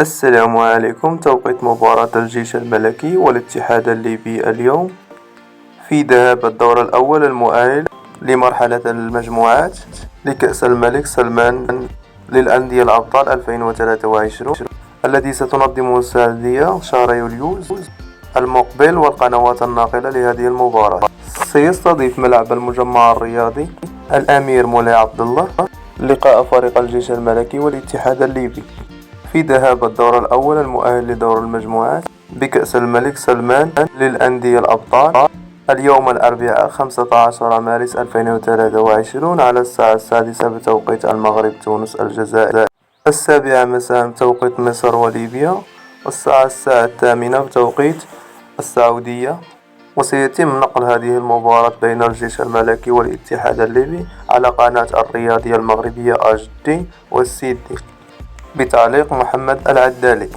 السلام عليكم. توقيت مباراة الجيش الملكي والاتحاد الليبي اليوم في ذهاب الدور الأول المؤهل لمرحلة المجموعات لكأس الملك سلمان للأندية الأبطال 2023 الذي ستنظمه السعودية شهر يوليو المقبل. والقنوات الناقلة لهذه المباراة سيستضيف ملعب المجمع الرياضي الأمير مولاي عبد الله لقاء فريق الجيش الملكي والاتحاد الليبي في ذهاب الدور الأول المؤهل لدور المجموعات بكأس الملك سلمان للأندية الأبطال اليوم الأربعاء 15 مارس 2023 على الساعة 6 بتوقيت المغرب، تونس، الجزائر، 7 مساء بتوقيت مصر وليبيا، الساعة 8 بتوقيت السعودية. وسيتم نقل هذه المباراة بين الجيش الملكي والاتحاد الليبي على قناة الرياضية المغربية HD والسيدي بتعليق محمد العدالي.